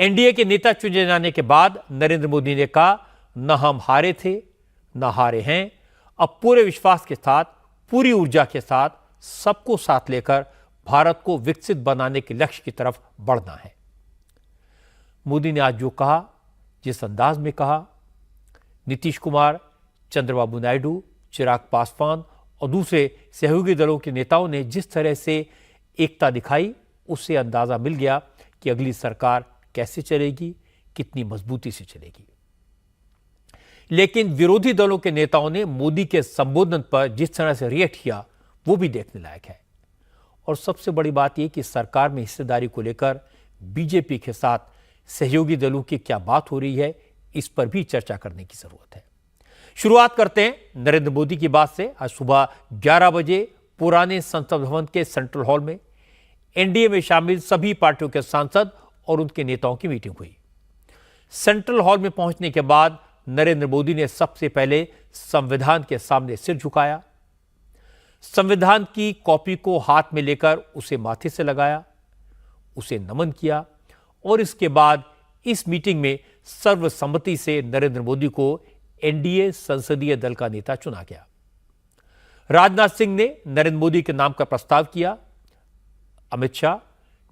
NDA के नेता चुने जाने के बाद नरेंद्र मोदी ने कहा, न हम हारे थे न हारे हैं, अब पूरे विश्वास के साथ, पूरी ऊर्जा के साथ, सबको साथ लेकर भारत को विकसित बनाने के लक्ष्य की तरफ बढ़ना है। मोदी ने आज जो कहा, जिस अंदाज में कहा, नीतीश कुमार, चंद्रबाबू नायडू, चिराग पासवान और दूसरे सहयोगी दलों के नेताओं ने जिस तरह से एकता दिखाई, उससे अंदाजा मिल गया कि अगली सरकार कैसे चलेगी, कितनी मजबूती से चलेगी। लेकिन विरोधी दलों के नेताओं ने मोदी के संबोधन पर जिस तरह से रिएक्ट किया, वो भी देखने लायक है। और सबसे बड़ी बात यह कि सरकार में हिस्सेदारी को लेकर बीजेपी के साथ सहयोगी दलों की क्या बात हो रही है, इस पर भी चर्चा करने की जरूरत है। शुरुआत करते हैं नरेंद्र मोदी की बात से। आज सुबह 11 बजे पुराने संसद भवन के सेंट्रल हॉल में एनडीए में शामिल सभी पार्टियों के सांसद और उनके नेताओं की मीटिंग हुई। सेंट्रल हॉल में पहुंचने के बाद नरेंद्र मोदी ने सबसे पहले संविधान के सामने सिर झुकाया, संविधान की कॉपी को हाथ में लेकर उसे माथे से लगाया, उसे नमन किया और इसके बाद इस मीटिंग में सर्वसम्मति से नरेंद्र मोदी को एनडीए संसदीय दल का नेता चुना गया। राजनाथ सिंह ने नरेंद्र मोदी के नाम का प्रस्ताव किया। अमित शाह,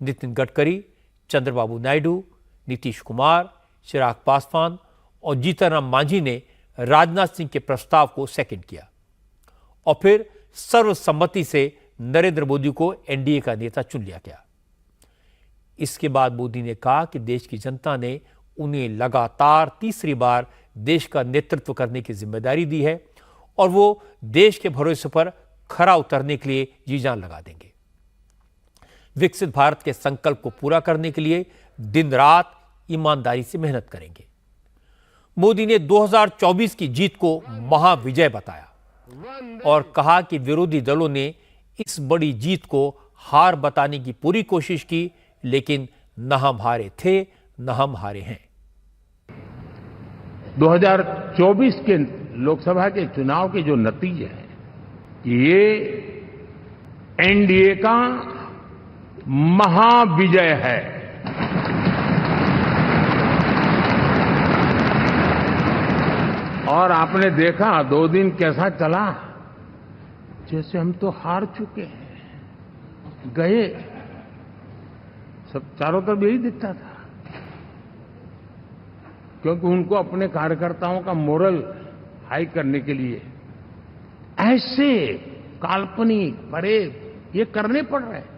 नितिन गडकरी, चंद्रबाबू नायडू, नीतीश कुमार, चिराग पासवान और जीतन राम मांझी ने राजनाथ सिंह के प्रस्ताव को सेकंड किया और फिर सर्वसम्मति से नरेंद्र मोदी को एनडीए का नेता चुन लिया गया। इसके बाद मोदी ने कहा कि देश की जनता ने उन्हें लगातार तीसरी बार देश का नेतृत्व करने की जिम्मेदारी दी है और वो देश के भरोसे पर खरा उतरने के लिए जी जान लगा देंगे। विकसित भारत के संकल्प को पूरा करने के लिए दिन रात ईमानदारी से मेहनत करेंगे। मोदी ने 2024 की जीत को महाविजय बताया और कहा कि विरोधी दलों ने इस बड़ी जीत को हार बताने की पूरी कोशिश की, लेकिन न हम हारे थे न हम हारे हैं। 2024 के लोकसभा के चुनाव के जो नतीजे हैं, ये एनडीए का महाविजय है। और आपने देखा 2 दिन कैसा चला, जैसे हम तो हार चुके हैं, गए। सब चारों तरफ यही दिखता था, क्योंकि उनको अपने कार्यकर्ताओं का मोरल हाई करने के लिए ऐसे काल्पनिक परेड ये करने पड़ रहे हैं।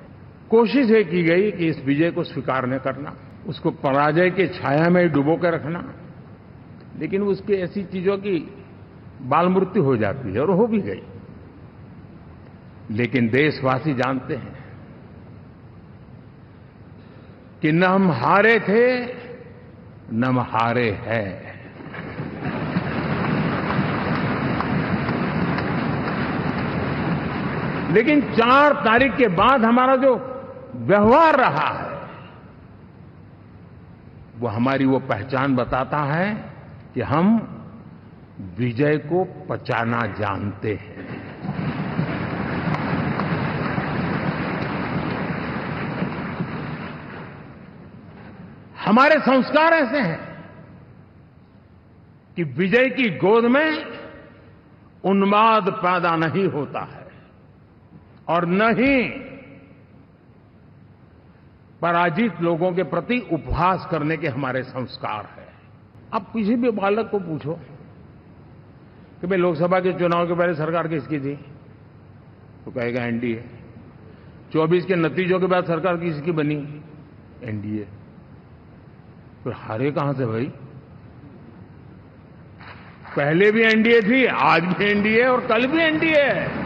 कोशिश ये की गई कि इस विजय को स्वीकार न करना, उसको पराजय के छाया में डुबो के रखना, लेकिन उसकी ऐसी चीजों की बाल मृत्यु हो जाती है और हो भी गई। लेकिन देशवासी जानते हैं कि न हम हारे थे न हम हारे हैं। लेकिन 4 तारीख के बाद हमारा जो व्यवहार रहा है, वो हमारी वो पहचान बताता है कि हम विजय को पचाना जानते हैं। हमारे संस्कार ऐसे हैं कि विजय की गोद में उन्माद पैदा नहीं होता है और न ही पराजित लोगों के प्रति उपहास करने के हमारे संस्कार है। अब किसी भी बालक को पूछो कि भाई लोकसभा के चुनाव के पहले सरकार किसकी थी, तो कहेगा एनडीए। 24 के नतीजों के बाद सरकार किसकी बनी, एनडीए। तो हारे कहां से भाई? पहले भी एनडीए थी, आज भी एनडीए और कल भी एनडीए है।